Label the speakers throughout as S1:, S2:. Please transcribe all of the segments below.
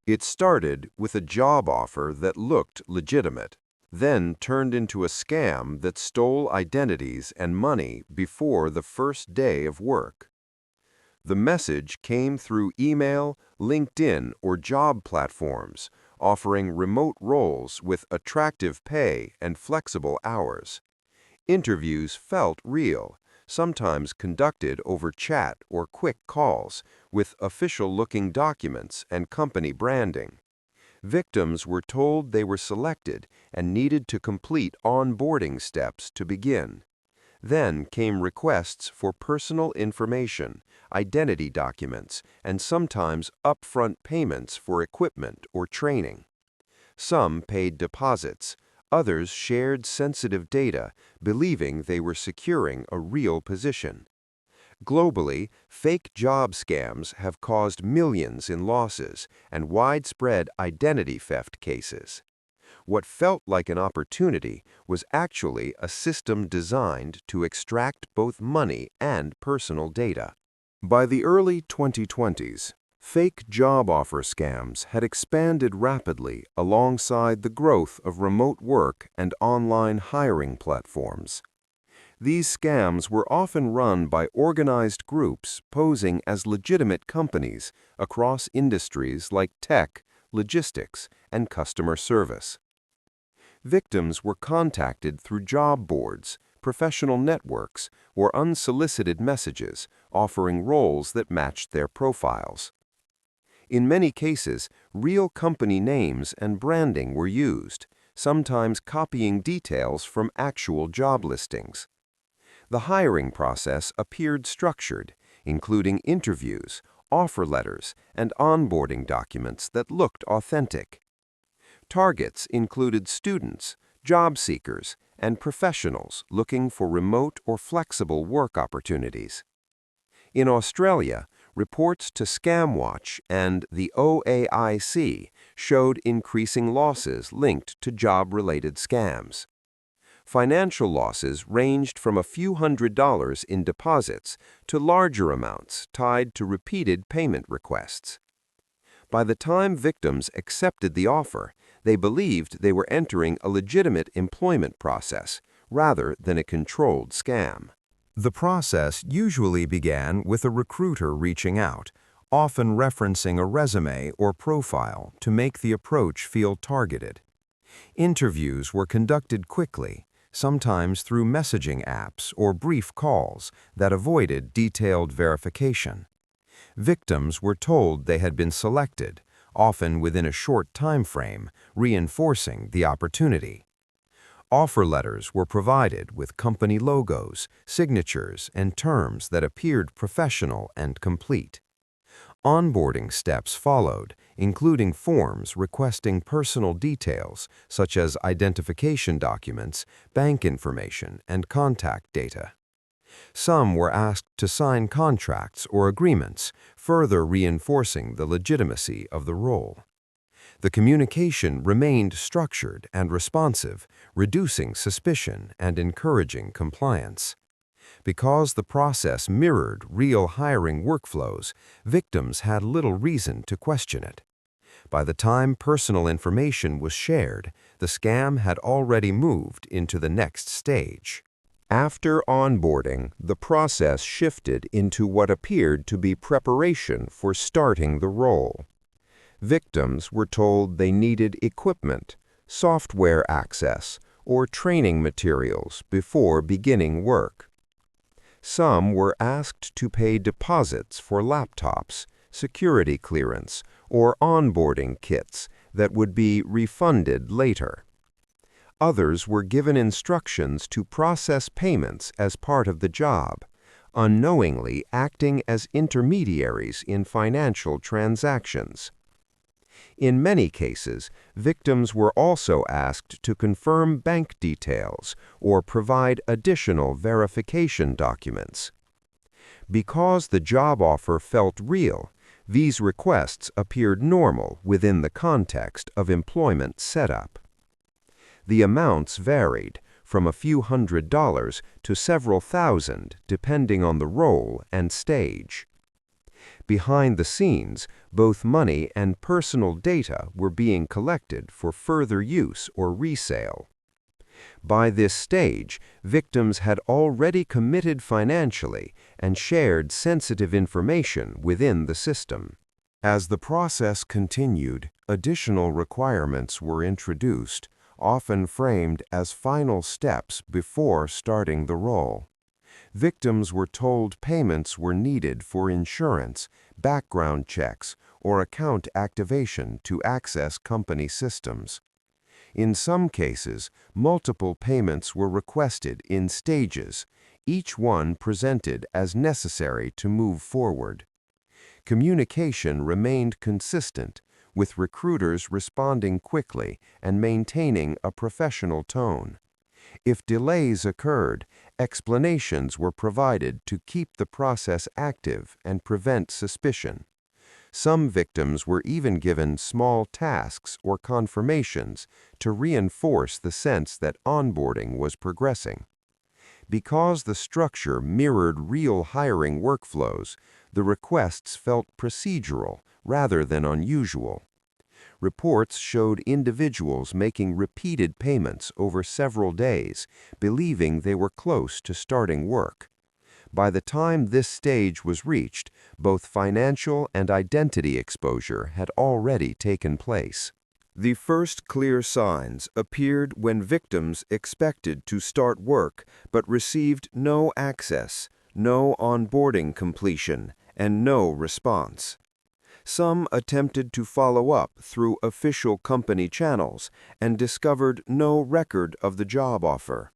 S1: It started with a job offer that looked legitimate, then turned into a scam that stole identities and money before the first day of work. The message came through email, LinkedIn, or job platforms, offering remote roles with attractive pay and flexible hours. Interviews felt real, sometimes conducted over chat or quick calls, with official-looking documents and company branding. Victims were told they were selected and needed to complete onboarding steps to begin. Then came requests for personal information, identity documents, and sometimes upfront payments for equipment or training. Some paid deposits, others shared sensitive data, believing they were securing a real position. Globally, fake job scams have caused millions in losses and widespread identity theft cases. What felt like an opportunity was actually a system designed to extract both money and personal data. By the early 2020s, fake job offer scams had expanded rapidly alongside the growth of remote work and online hiring platforms. These scams were often run by organized groups posing as legitimate companies across industries like tech, logistics, and customer service. Victims were contacted through job boards, professional networks, or unsolicited messages offering roles that matched their profiles. In many cases, real company names and branding were used, sometimes copying details from actual job listings. The hiring process appeared structured, including interviews, offer letters, and onboarding documents that looked authentic. Targets included students, job seekers, and professionals looking for remote or flexible work opportunities. In Australia, reports to ScamWatch and the OAIC showed increasing losses linked to job-related scams. Financial losses ranged from a few $100s in deposits to larger amounts tied to repeated payment requests. By the time victims accepted the offer, they believed they were entering a legitimate employment process rather than a controlled scam. The process usually began with a recruiter reaching out, often referencing a resume or profile to make the approach feel targeted. Interviews were conducted quickly, sometimes through messaging apps or brief calls that avoided detailed verification. Victims were told they had been selected, often within a short time frame, reinforcing the opportunity. Offer letters were provided with company logos, signatures, and terms that appeared professional and complete. Onboarding steps followed, including forms requesting personal details such as identification documents, bank information, and contact data. Some were asked to sign contracts or agreements, further reinforcing the legitimacy of the role. The communication remained structured and responsive, reducing suspicion and encouraging compliance. Because the process mirrored real hiring workflows, victims had little reason to question it. By the time personal information was shared, the scam had already moved into the next stage. After onboarding, the process shifted into what appeared to be preparation for starting the role. Victims were told they needed equipment, software access, or training materials before beginning work. Some were asked to pay deposits for laptops, security clearance, or onboarding kits that would be refunded later. Others were given instructions to process payments as part of the job, unknowingly acting as intermediaries in financial transactions. In many cases, victims were also asked to confirm bank details or provide additional verification documents. Because the job offer felt real, these requests appeared normal within the context of employment setup. The amounts varied, from a few $100s to several thousand, depending on the role and stage. Behind the scenes, both money and personal data were being collected for further use or resale. By this stage, victims had already committed financially and shared sensitive information within the system. As the process continued, additional requirements were introduced, often framed as final steps before starting the role. Victims were told payments were needed for insurance, background checks, or account activation to access company systems. In some cases, multiple payments were requested in stages, each one presented as necessary to move forward. Communication remained consistent, with recruiters responding quickly and maintaining a professional tone. If delays occurred, explanations were provided to keep the process active and prevent suspicion. Some victims were even given small tasks or confirmations to reinforce the sense that onboarding was progressing. Because the structure mirrored real hiring workflows, the requests felt procedural rather than unusual. Reports showed individuals making repeated payments over several days, believing they were close to starting work. By the time this stage was reached, both financial and identity exposure had already taken place. The first clear signs appeared when victims expected to start work but received no access, no onboarding completion, and no response. Some attempted to follow up through official company channels and discovered no record of the job offer.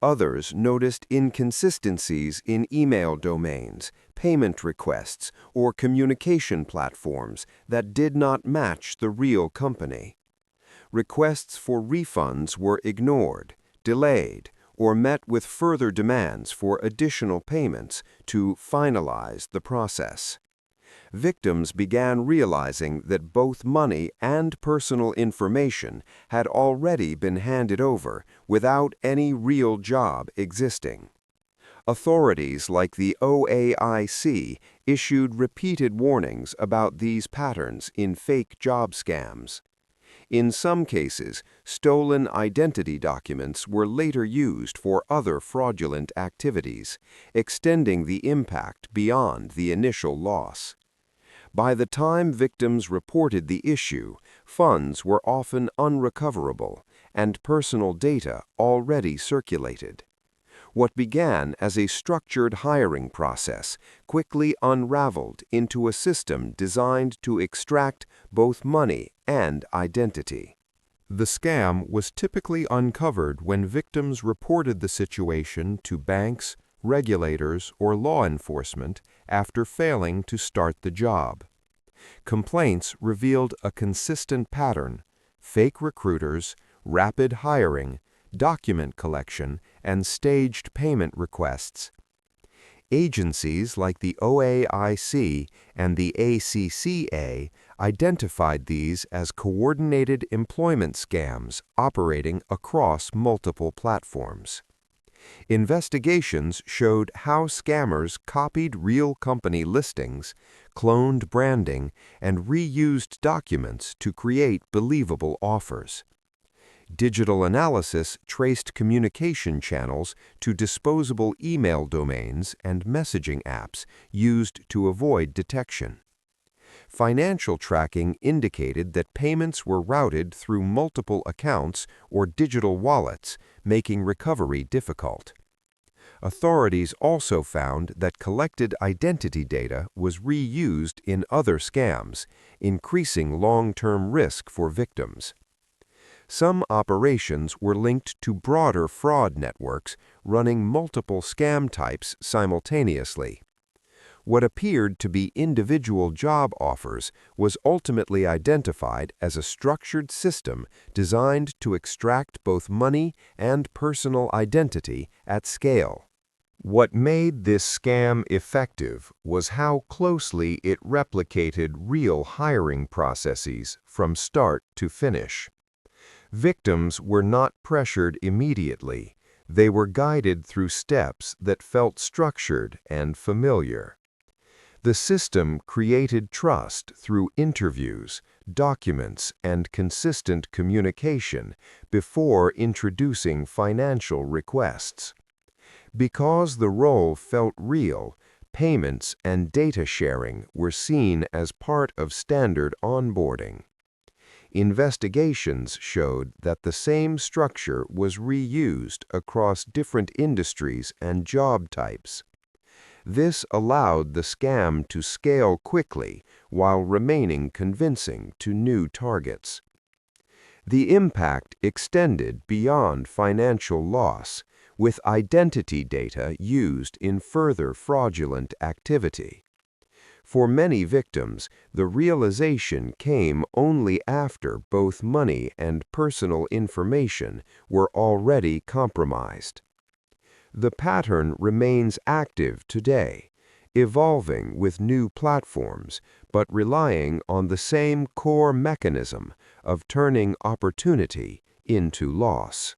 S1: Others noticed inconsistencies in email domains, payment requests, or communication platforms that did not match the real company. Requests for refunds were ignored, delayed, or met with further demands for additional payments to finalize the process. Victims began realizing that both money and personal information had already been handed over without any real job existing. Authorities like the OAIC issued repeated warnings about these patterns in fake job scams. In some cases, stolen identity documents were later used for other fraudulent activities, extending the impact beyond the initial loss. By the time victims reported the issue, funds were often unrecoverable and personal data already circulated. What began as a structured hiring process quickly unraveled into a system designed to extract both money and identity. The scam was typically uncovered when victims reported the situation to banks, regulators, or law enforcement after failing to start the job. Complaints revealed a consistent pattern: fake recruiters, rapid hiring, document collection, and staged payment requests. Agencies like the OAIC and the ACCA identified these as coordinated employment scams operating across multiple platforms. Investigations showed how scammers copied real company listings, cloned branding, and reused documents to create believable offers. Digital analysis traced communication channels to disposable email domains and messaging apps used to avoid detection. Financial tracking indicated that payments were routed through multiple accounts or digital wallets, making recovery difficult. Authorities also found that collected identity data was reused in other scams, increasing long-term risk for victims. Some operations were linked to broader fraud networks running multiple scam types simultaneously. What appeared to be individual job offers was ultimately identified as a structured system designed to extract both money and personal identity at scale. What made this scam effective was how closely it replicated real hiring processes from start to finish. Victims were not pressured immediately. They were guided through steps that felt structured and familiar. The system created trust through interviews, documents, and consistent communication before introducing financial requests. Because the role felt real, payments and data sharing were seen as part of standard onboarding. Investigations showed that the same structure was reused across different industries and job types. This allowed the scam to scale quickly while remaining convincing to new targets. The impact extended beyond financial loss, with identity data used in further fraudulent activity. For many victims, the realization came only after both money and personal information were already compromised. The pattern remains active today, evolving with new platforms, but relying on the same core mechanism of turning opportunity into loss.